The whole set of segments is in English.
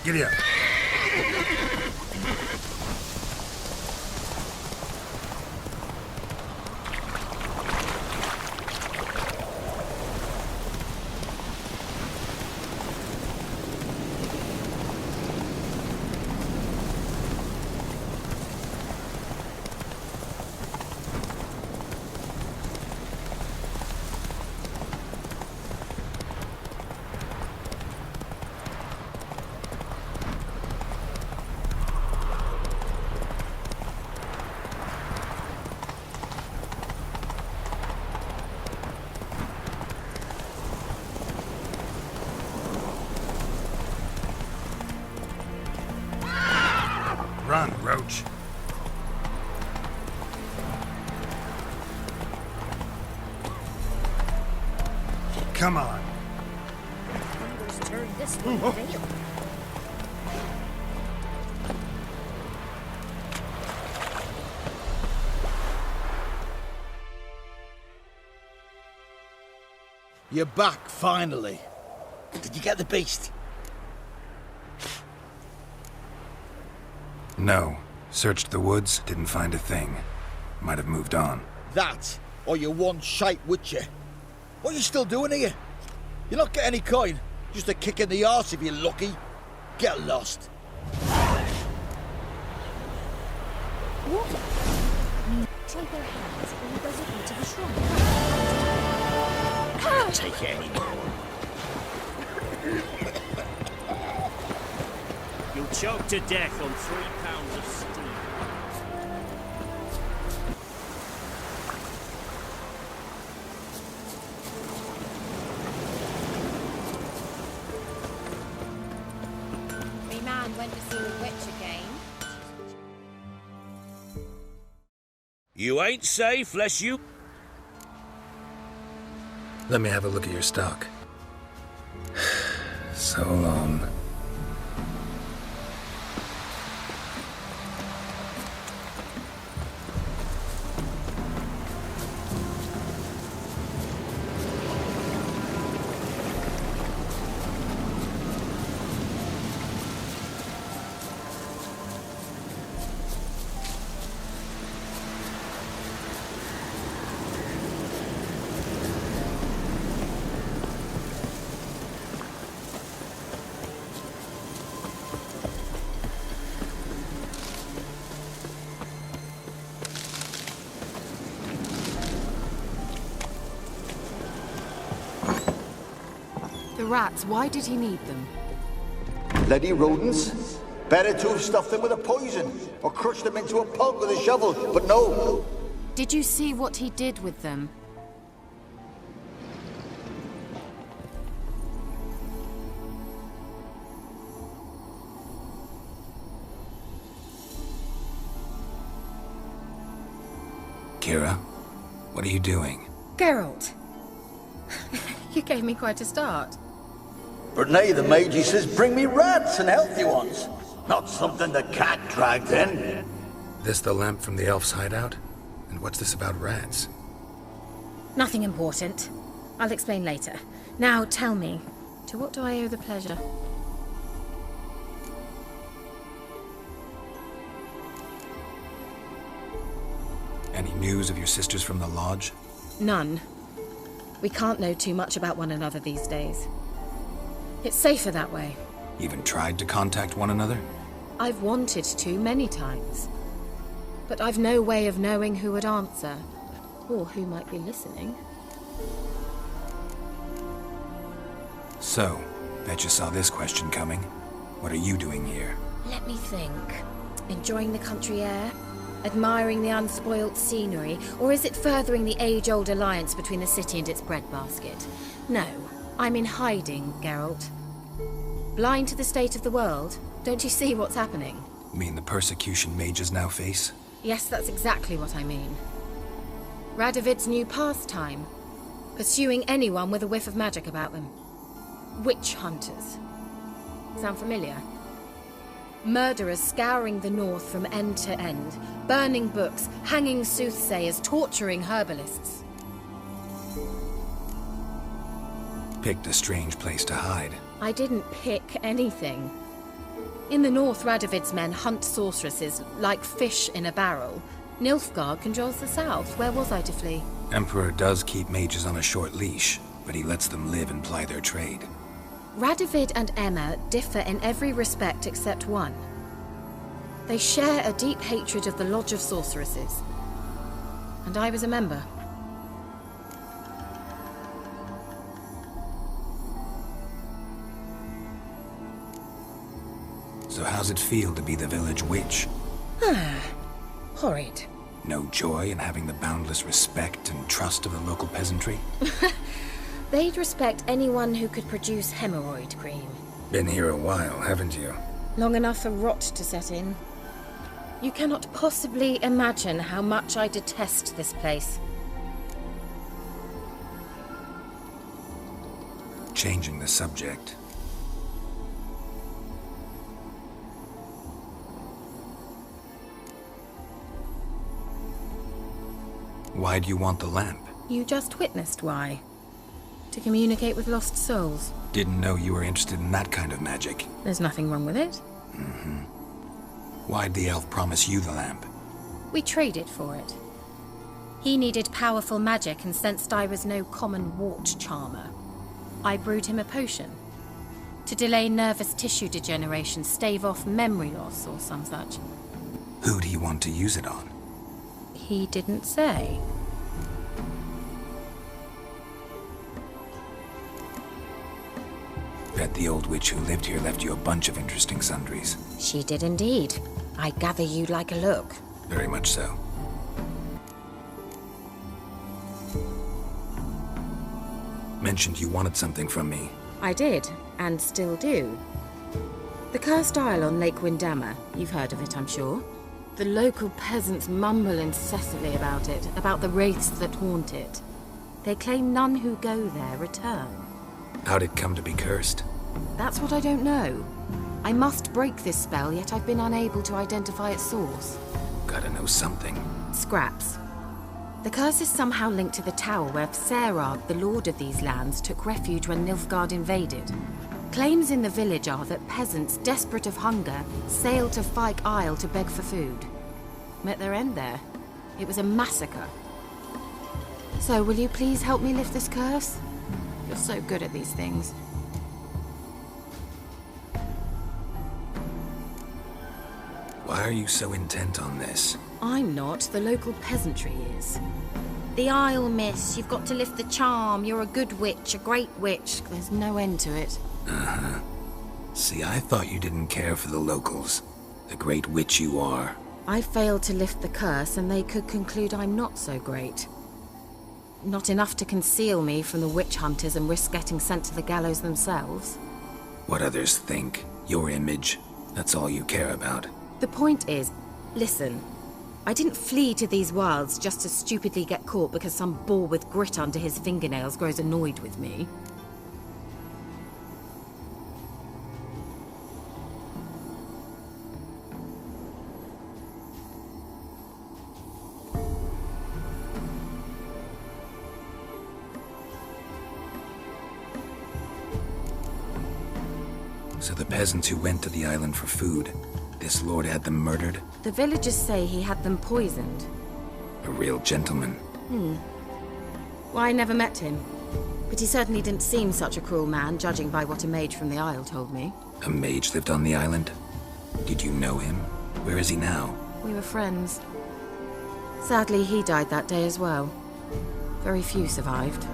Giddy up. Run, Roach. Come on. Fingers turn this way, Vale. You're back, finally. Did you get the beast? No. Searched the woods, didn't find a thing. Might have moved on. That, or you one shite witcher. What are you still doing here? You're not getting any coin. Just a kick in the arse if you're lucky. Get lost. Water. Try their hands when he goes into the shrine. Can't take it anymore. You'll choke to death on 3 pounds of steel. Me man went to see the witch again. You ain't safe, lest you... Let me have a look at your stock. So long. The rats, why did he need them? Bloody rodents. Better to have stuffed them with a poison, or crushed them into a pulp with a shovel, but no. Did you see what he did with them? Kira, what are you doing? Geralt! You gave me quite a start. But nay, the mage, he says, bring me rats and healthy ones. Not something the cat dragged in. This the lamp from the elf's hideout? And what's this about rats? Nothing important. I'll explain later. Now tell me, to what do I owe the pleasure? Any news of your sisters from the lodge? None. We can't know too much about one another these days. It's safer that way. Even tried to contact one another? I've wanted to many times. But I've no way of knowing who would answer, or who might be listening. So, bet you saw this question coming. What are you doing here? Let me think. Enjoying the country air? Admiring the unspoilt scenery? Or is it furthering the age-old alliance between the city and its breadbasket? No, I'm in hiding, Geralt. Blind to the state of the world? Don't you see what's happening? Mean the persecution mages now face? Yes, that's exactly what I mean. Radovid's new pastime. Pursuing anyone with a whiff of magic about them. Witch hunters. Sound familiar? Murderers scouring the north from end to end, burning books, hanging soothsayers, torturing herbalists. Picked a strange place to hide. I didn't pick anything. In the north, Radovid's men hunt sorceresses like fish in a barrel. Nilfgaard controls the south. Where was I to flee? Emperor does keep mages on a short leash, but he lets them live and ply their trade. Radovid and Emma differ in every respect except one. They share a deep hatred of the Lodge of Sorceresses. And I was a member. So how's it feel to be the village witch? Horrid. No joy in having the boundless respect and trust of the local peasantry? They'd respect anyone who could produce hemorrhoid cream. Been here a while, haven't you? Long enough for rot to set in. You cannot possibly imagine how much I detest this place. Changing the subject. Why do you want the lamp? You just witnessed why. To communicate with lost souls. Didn't know you were interested in that kind of magic. There's nothing wrong with it. Why'd the elf promise you the lamp? We traded for it. He needed powerful magic and sensed I was no common wart charmer. I brewed him a potion. To delay nervous tissue degeneration, stave off memory loss or some such. Who'd he want to use it on? He didn't say. Bet the old witch who lived here left you a bunch of interesting sundries. She did indeed. I gather you'd like a look. Very much so. Mentioned you wanted something from me. I did, and still do. The Cursed Isle on Lake Windammer. You've heard of it, I'm sure. The local peasants mumble incessantly about it, about the wraiths that haunt it. They claim none who go there return. How'd it come to be cursed? That's what I don't know. I must break this spell, yet I've been unable to identify its source. Gotta know something. Scraps. The curse is somehow linked to the tower where Serag, the lord of these lands, took refuge when Nilfgaard invaded. Claims in the village are that peasants, desperate of hunger, sailed to Fyke Isle to beg for food. Met their end there. It was a massacre. So, will you please help me lift this curse? You're so good at these things. Why are you so intent on this? I'm not. The local peasantry is. The Isle, miss. You've got to lift the charm. You're a good witch, a great witch. There's no end to it. See, I thought you didn't care for the locals. The great witch you are. I failed to lift the curse, and they could conclude I'm not so great. Not enough to conceal me from the witch hunters and risk getting sent to the gallows themselves. What others think, your image, that's all you care about. The point is, listen, I didn't flee to these wilds just to stupidly get caught because some boar with grit under his fingernails grows annoyed with me. So the peasants who went to the island for food, this lord had them murdered? The villagers say he had them poisoned. A real gentleman. Well, I never met him. But he certainly didn't seem such a cruel man, judging by what a mage from the Isle told me. A mage lived on the island? Did you know him? Where is he now? We were friends. Sadly, he died that day as well. Very few survived.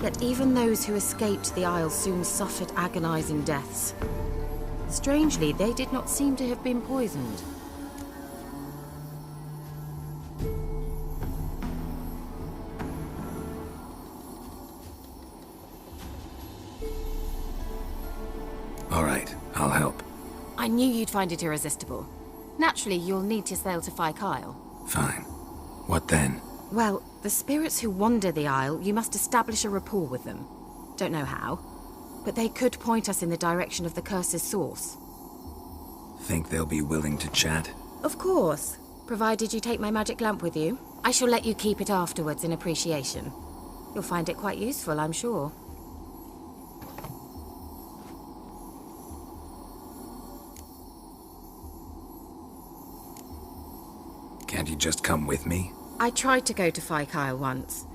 Yet even those who escaped the Isle soon suffered agonizing deaths. Strangely, they did not seem to have been poisoned. All right, I'll help. I knew you'd find it irresistible. Naturally, you'll need to sail to Fyke Isle. Fine. What then? Well, the spirits who wander the Isle, you must establish a rapport with them. Don't know how, but they could point us in the direction of the curse's source. Think they'll be willing to chat? Of course, provided you take my magic lamp with you. I shall let you keep it afterwards in appreciation. You'll find it quite useful, I'm sure. Can't you just come with me? I tried to go to Phi once.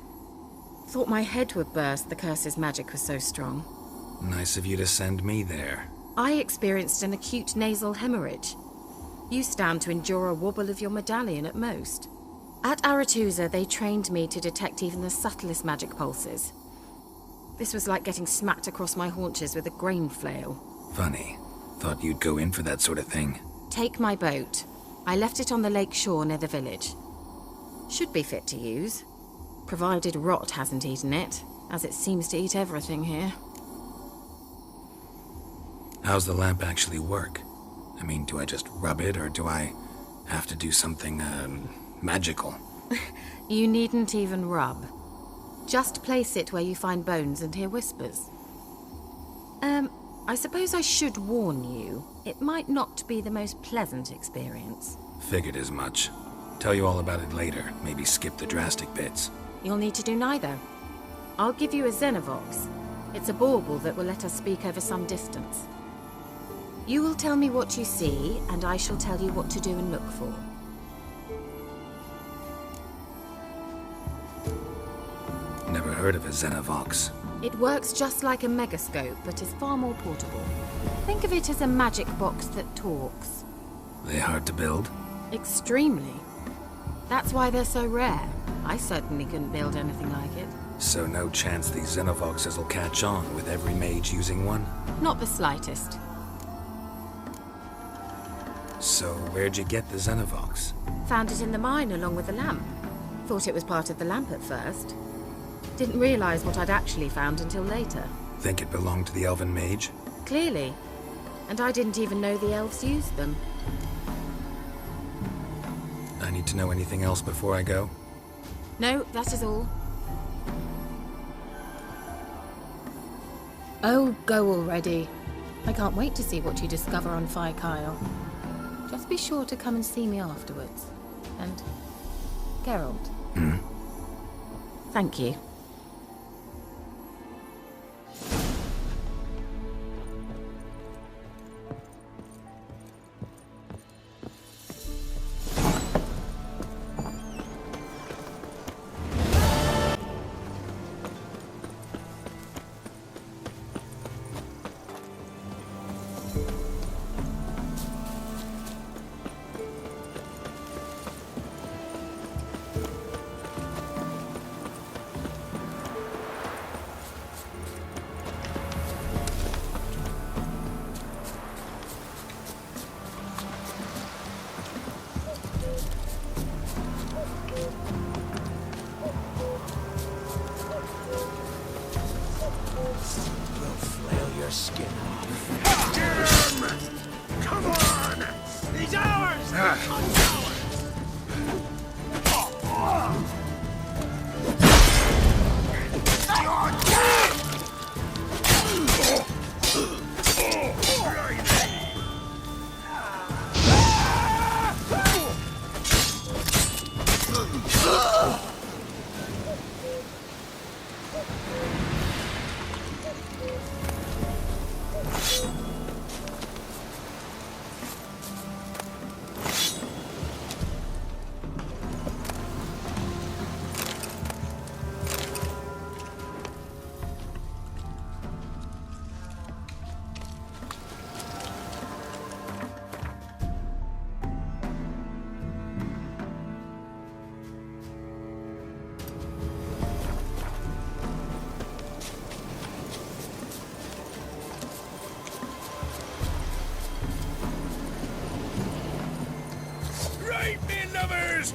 Thought my head would burst, the curse's magic was so strong. Nice of you to send me there. I experienced an acute nasal hemorrhage. You stand to endure a wobble of your medallion at most. At Aretusa, they trained me to detect even the subtlest magic pulses. This was like getting smacked across my haunches with a grain flail. Funny. Thought you'd go in for that sort of thing. Take my boat. I left it on the lake shore near the village. Should be fit to use, provided rot hasn't eaten it, as it seems to eat everything here. How's the lamp actually work? I mean, do I just rub it, or do I have to do something, magical? You needn't even rub. Just place it where you find bones and hear whispers. I suppose I should warn you, it might not be the most pleasant experience. Figured as much. Tell you all about it later, maybe skip the drastic bits. You'll need to do neither. I'll give you a Xenovox. It's a bauble that will let us speak over some distance. You will tell me what you see, and I shall tell you what to do and look for. Never heard of a Xenovox. It works just like a megascope, but is far more portable. Think of it as a magic box that talks. They hard to build? Extremely. That's why they're so rare. I certainly couldn't build anything like it. So no chance these Xenovoxes will catch on with every mage using one? Not the slightest. So where'd you get the Xenovox? Found it in the mine along with the lamp. Thought it was part of the lamp at first. Didn't realize what I'd actually found until later. Think it belonged to the elven mage? Clearly. And I didn't even know the elves used them. I need to know anything else before I go? No, that is all. Oh, go already. I can't wait to see what you discover on Phi Kyle. Just be sure to come and see me afterwards. And Geralt. Thank you.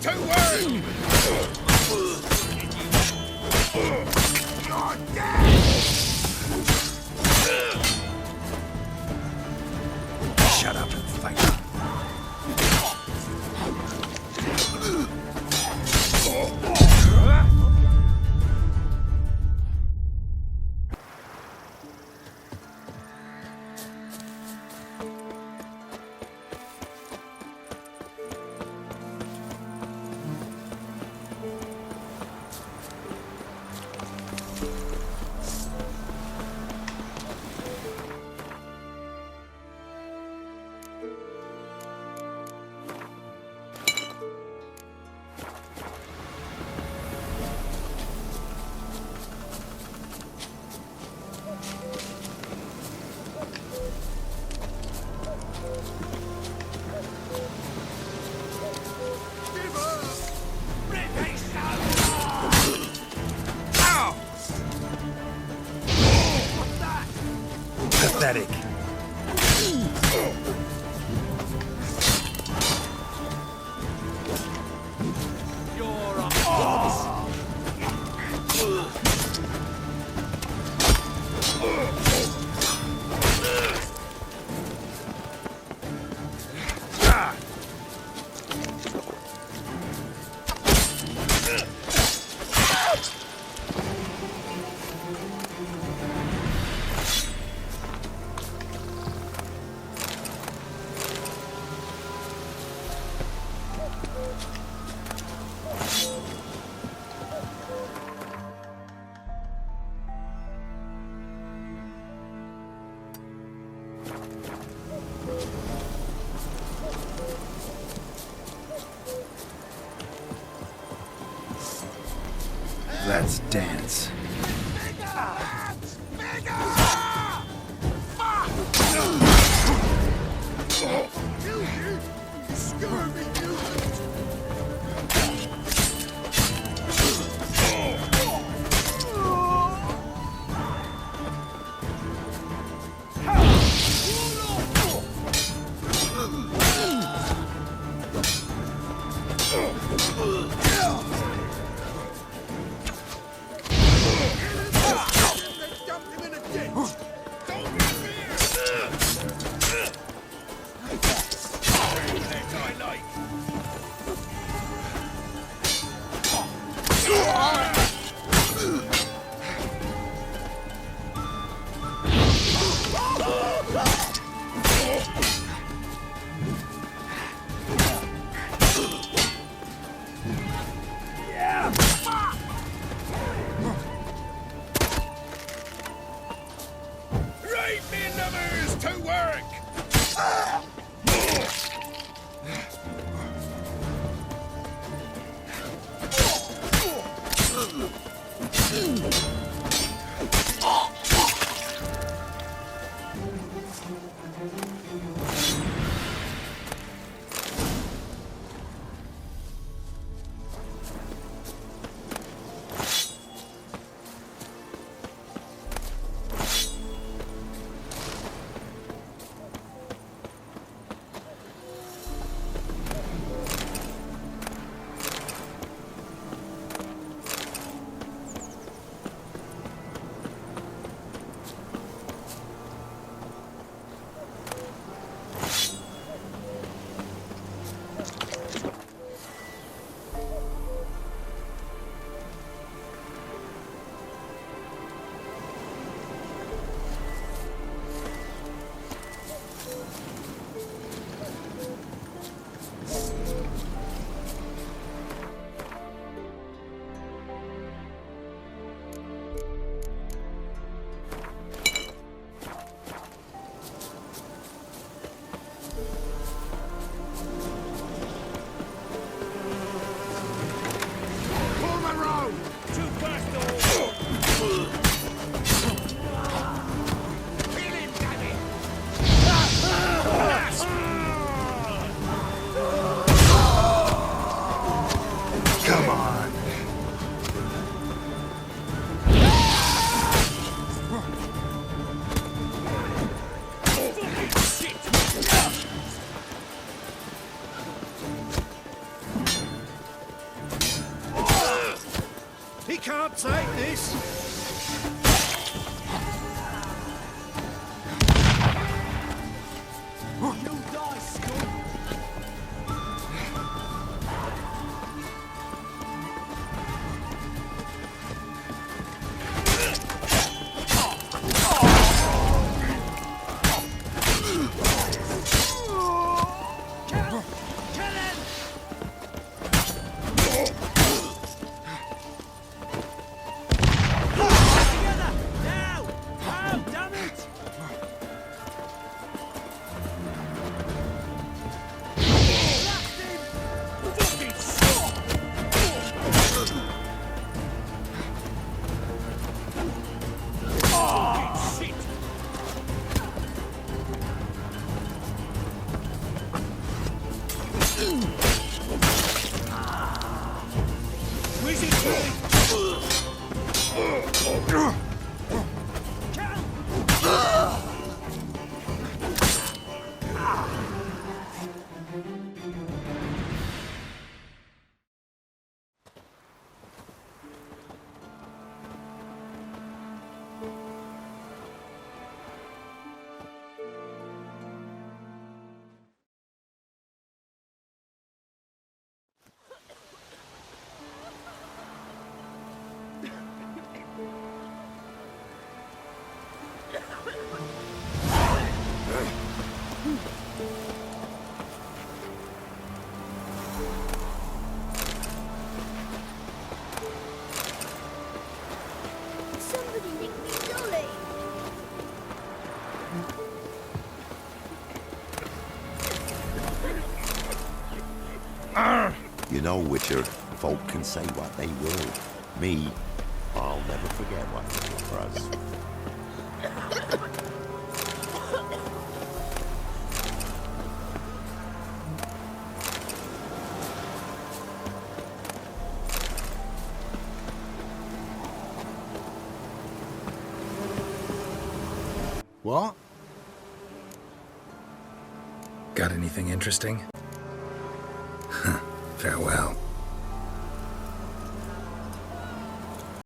To work! You're dead! Shut up and fight. pathetic. Let's dance. Right, me numbers to work! He can't take this. You die, scum. You know, Witcher, folk can say what they will. Me, I'll never forget what they did for us. What? Got anything interesting? Farewell.